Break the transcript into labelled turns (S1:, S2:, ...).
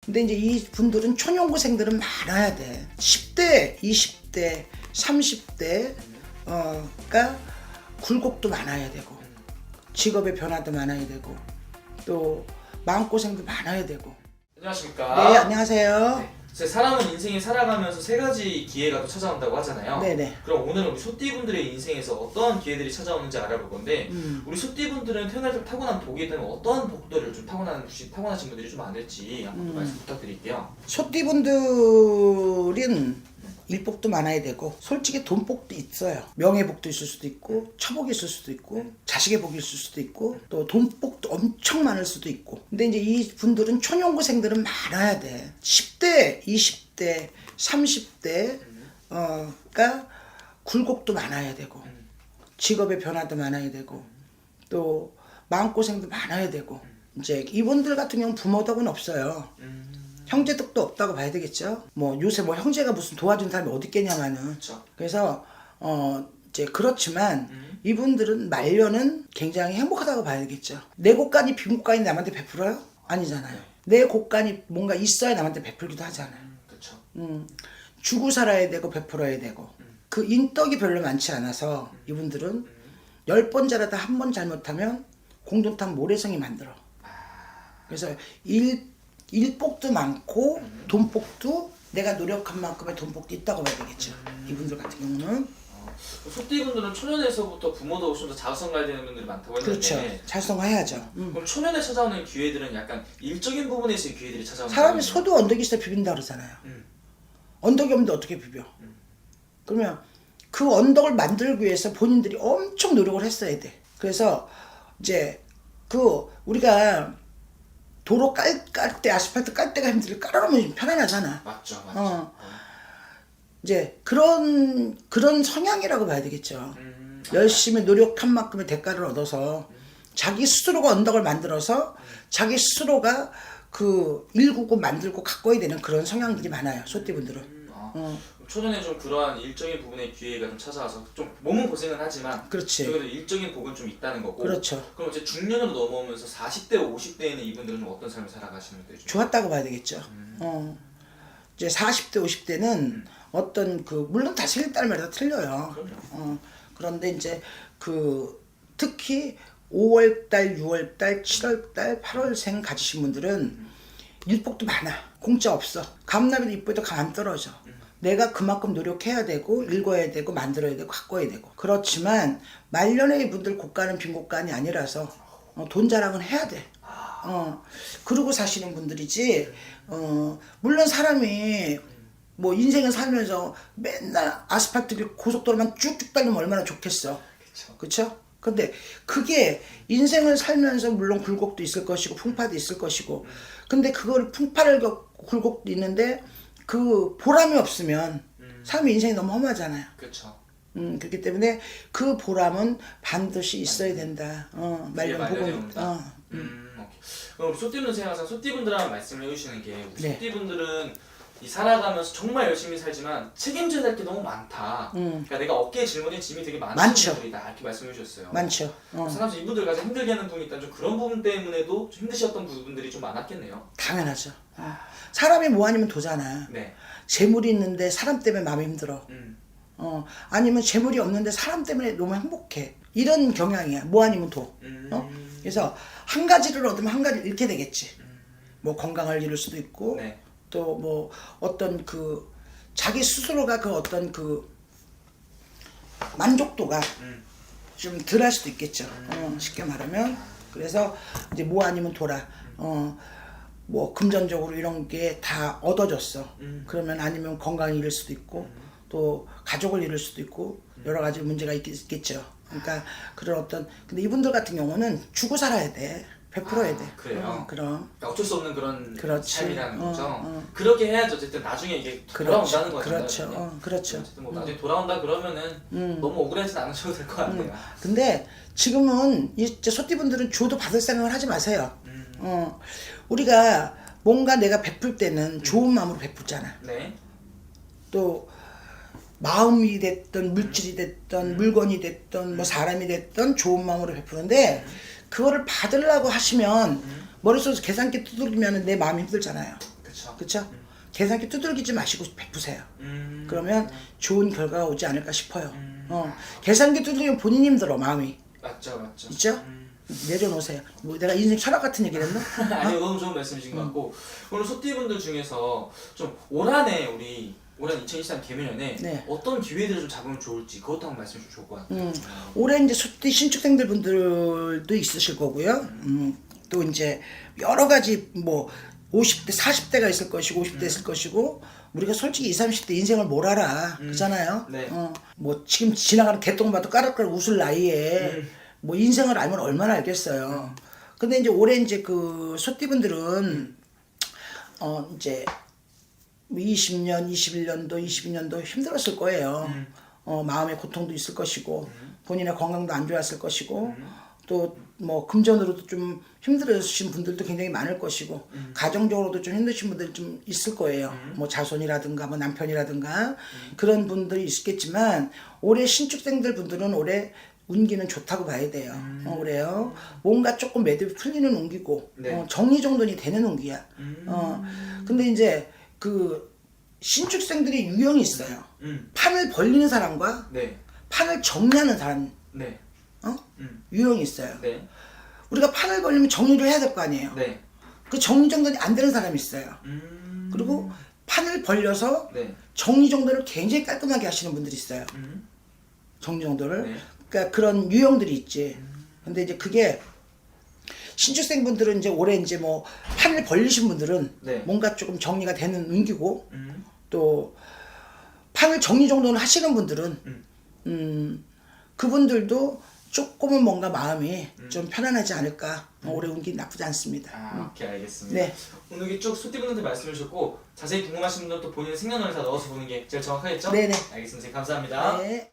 S1: 근데 이제 이 분들은 초년고생들은 많아야 돼. 10대, 20대, 30대가 굴곡도 많아야 되고, 직업의 변화도 많아야 되고, 또 마음고생도 많아야 되고.
S2: 안녕하십니까?
S1: 네, 안녕하세요.
S2: 네. 사람은 인생이 살아가면서 세 가지 기회가 또 찾아온다고 하잖아요.
S1: 네네.
S2: 그럼 오늘은 우리 소띠분들의 인생에서 어떠한 기회들이 찾아오는지 알아볼 건데 우리 소띠분들은 태어날 때 타고난 복이 있다면 어떠한 복들을 좀 타고나신 분들이 좀 많을지 한번 말씀 부탁드릴게요.
S1: 소띠분들은 일복도 많아야 되고, 솔직히 돈복도 있어요. 명예복도 있을 수도 있고, 처복이 있을 수도 있고, 자식의 복이 있을 수도 있고, 또 돈복도 엄청 많을 수도 있고. 근데 이제 이 분들은 초년고생들은 많아야 돼. 10대, 20대, 30대가 굴곡도 많아야 되고, 직업의 변화도 많아야 되고, 또 마음고생도 많아야 되고. 이제 이분들 같은 경우는 부모 덕은 없어요. 형제덕도 없다고 봐야 되겠죠. 뭐 요새 뭐 형제가 무슨 도와준 사람이 어디 있겠냐마는.
S2: 그렇죠.
S1: 그래서 이제 그렇지만 이분들은 말년은 굉장히 행복하다고 봐야 되겠죠. 내 곳간이 빈 곳간이 남한테 베풀어요? 아니잖아요. 내 곳간이 뭔가 있어야 남한테 베풀기도 하잖아요.
S2: 그렇죠.
S1: 주고 살아야 되고 베풀어야 되고. 그 인덕이 별로 많지 않아서 이분들은 10번 잘하다 한 번 잘못하면 공돈탕 모래성이 만들어. 그래서 일복도 많고 돈복도 내가 노력한 만큼의 돈복도 있다고 봐야 되겠죠. 이분들 같은 경우는.
S2: 소띠분들은 초년에서부터 부모도 좀 더 자성가야 되는 분들이 많다고 했는데
S1: 그렇죠. 자성해야죠.
S2: 그럼 초년에 찾아오는 기회들은 약간 일적인 부분에서의 기회들이 찾아오는
S1: 사람이
S2: 거예요?
S1: 소도 언덕이 있어야 비빈다 그러잖아요. 언덕이 없는데 어떻게 비벼? 그러면 그 언덕을 만들기 위해서 본인들이 엄청 노력을 했어야 돼. 그래서 이제 우리가 도로 깔 때, 아스팔트 깔 때가 힘들게 깔아놓으면 편안하잖아.
S2: 맞죠.
S1: 이제 그런 성향이라고 봐야 되겠죠. 열심히 노력한 만큼의 대가를 얻어서 자기 스스로가 언덕을 만들어서 자기 스스로가 그 일구고 만들고 가꿔야 되는 그런 성향들이 많아요. 소띠분들은.
S2: 초년에 좀 그러한 일적인 부분의 기회가 좀 찾아와서 좀 몸은 고생은 하지만
S1: 그렇지.
S2: 그래도 일적인 복은 좀 있다는 거고.
S1: 그렇죠.
S2: 그럼 이제 중년으로 넘어오면서 40대, 50대에는 이분들은 좀 어떤 삶을 살아가시는 분들이 좀
S1: 좋았다고 봐야 되겠죠. 이제 40대, 50대는 어떤 물론 다 틀린 딸마다 틀려요. 그런데 이제 특히 5월달, 6월달, 7월달, 8월생 가지신 분들은 일복도 많아. 공짜 없어. 감나비도 이쁘게도 감 안 떨어져. 내가 그만큼 노력해야 되고 읽어야 되고 만들어야 되고 가꿔야 되고. 그렇지만 말년에 이분들 곳간은 빈 곳간이 아니라서 돈 자랑은 해야 돼. 그러고 사시는 분들이지. 물론 사람이 뭐 인생을 살면서 맨날 아스팔트 길 고속도로만 쭉쭉 달리면 얼마나 좋겠어. 그쵸? 근데 그게 인생을 살면서 물론 굴곡도 있을 것이고 풍파도 있을 것이고, 근데 그걸 풍파를 겪고 굴곡도 있는데 그 보람이 없으면 사람의 인생이 너무 험하잖아요.
S2: 그렇죠.
S1: 그렇기 때문에 그 보람은 반드시 있어야 된다. 말년 복은.
S2: 오케이. 그럼 우리 소띠분들 생각해서 소띠분들하고 말씀을 해주시는 게 우리
S1: 네.
S2: 소띠분들은 이 살아가면서 정말 열심히 살지만 책임져야 될 게 너무 많다. 그러니까 내가 어깨에 짊어진 짐이 되게 많은
S1: 많죠.
S2: 분들이다 이렇게 말씀해 주셨어요.
S1: 많죠.
S2: 사실 이분들 가장 힘들게 하는 부분이 있다면 좀 그런 부분 때문에도 좀 힘드셨던 부분들이 좀 많았겠네요.
S1: 당연하죠. 사람이 뭐 아니면 도잖아.
S2: 네.
S1: 재물이 있는데 사람 때문에 마음이 힘들어. 아니면 재물이 없는데 사람 때문에 너무 행복해. 이런 경향이야. 뭐 아니면 도. 그래서 한 가지를 얻으면 한 가지를 잃게 되겠지. 뭐 건강을 잃을 수도 있고,
S2: 네.
S1: 또 뭐 어떤 자기 스스로가 어떤 만족도가 좀 덜할 수도 있겠죠. 쉽게 말하면. 그래서 이제 뭐 아니면 도라. 뭐 금전적으로 이런 게 다 얻어졌어. 그러면 아니면 건강을 잃을 수도 있고, 또 가족을 잃을 수도 있고, 여러 가지 문제가 있겠죠. 그러니까 그런 근데 이분들 같은 경우는 주고 살아야 돼. 베풀어야 돼.
S2: 그래요?
S1: 그럼.
S2: 그러니까 어쩔 수 없는 그런
S1: 그렇지.
S2: 삶이라는 거죠. 그렇게 해야지 어쨌든 나중에 이게 돌아온다는 거잖아요.
S1: 그렇죠. 그렇죠.
S2: 어쨌든 뭐 나중에 돌아온다 그러면은 너무 억울하진 않으셔도 될 것 같아요.
S1: 근데 지금은 이제 소띠분들은 줘도 받을 생각을 하지 마세요. 우리가 뭔가 내가 베풀 때는 좋은 마음으로 베풀잖아.
S2: 네.
S1: 또 마음이 됐던 물질이 됐던 물건이 됐던 뭐 사람이 됐던 좋은 마음으로 베푸는데 그거를 받으려고 하시면 머릿속에서 계산기 두드리면 내 마음이 힘들잖아요.
S2: 그쵸.
S1: 그쵸? 계산기 두들기지 마시고 베푸세요. 그러면 좋은 결과가 오지 않을까 싶어요. 계산기 두들기면 본인이 힘들어, 마음이.
S2: 맞죠, 맞죠.
S1: 있죠? 내려놓으세요. 뭐 내가 인생 철학 같은 얘기를 했나?
S2: 아니요, 너무 좋은 말씀이신 것 같고 오늘 소띠분들 중에서 좀 올 한해 올해 2023 개묘년에
S1: 네.
S2: 어떤 기회들을 좀 잡으면 좋을지 그것도 한번 말씀해 주면 좋을 것 같아요.
S1: 올해 이제 소띠 신축생들 분들도 있으실 거고요. 또 이제 여러 가지 뭐 50대, 40대가 있을 것이고 50대 있을 것이고 우리가 솔직히 20, 30대 인생을 뭘 알아. 그렇잖아요.
S2: 네.
S1: 뭐 지금 지나가는 개똥봐도 까락까락 웃을 나이에 뭐 인생을 알면 얼마나 알겠어요. 근데 이제 올해 이제 그 소띠분들은 이제 20년, 21년도, 22년도 힘들었을 거예요. 마음의 고통도 있을 것이고 본인의 건강도 안 좋았을 것이고 또 뭐 금전으로도 좀 힘들으신 분들도 굉장히 많을 것이고 가정적으로도 좀 힘드신 분들이 좀 있을 거예요. 뭐 자손이라든가 뭐 남편이라든가 그런 분들이 있겠지만 올해 신축생들 분들은 올해 운기는 좋다고 봐야 돼요. 올해요. 뭔가 조금 매듭이 풀리는 운기고
S2: 네.
S1: 정리정돈이 되는 운기야. 근데 이제 그 신축생들이 유형이 있어요. 판을 벌리는 사람과
S2: 네.
S1: 판을 정리하는 사람
S2: 네.
S1: 유형이 있어요.
S2: 네.
S1: 우리가 판을 벌리면 정리를 해야 될 거 아니에요.
S2: 네.
S1: 그 정리정돈이 안 되는 사람이 있어요. 그리고 판을 벌려서
S2: 네.
S1: 정리정돈을 굉장히 깔끔하게 하시는 분들이 있어요. 정리정돈을.
S2: 네.
S1: 그러니까 그런 유형들이 있지. 근데 이제 그게 신축생 분들은 이제 올해 이제 뭐 판을 벌리신 분들은
S2: 네.
S1: 뭔가 조금 정리가 되는 운기고 또 판을 정리정돈을 하시는 분들은 그분들도 조금은 뭔가 마음이 좀 편안하지 않을까. 올해 운기 나쁘지 않습니다.
S2: 오케이, 알겠습니다.
S1: 네.
S2: 오늘 이렇게 쭉 소띠분들한테 말씀해 주셨고 자세히 궁금하신 분들은 또 본인의 생년월일 다 넣어서 보는 게 제일 정확하겠죠?
S1: 네네.
S2: 알겠습니다. 선생님 감사합니다.
S1: 네.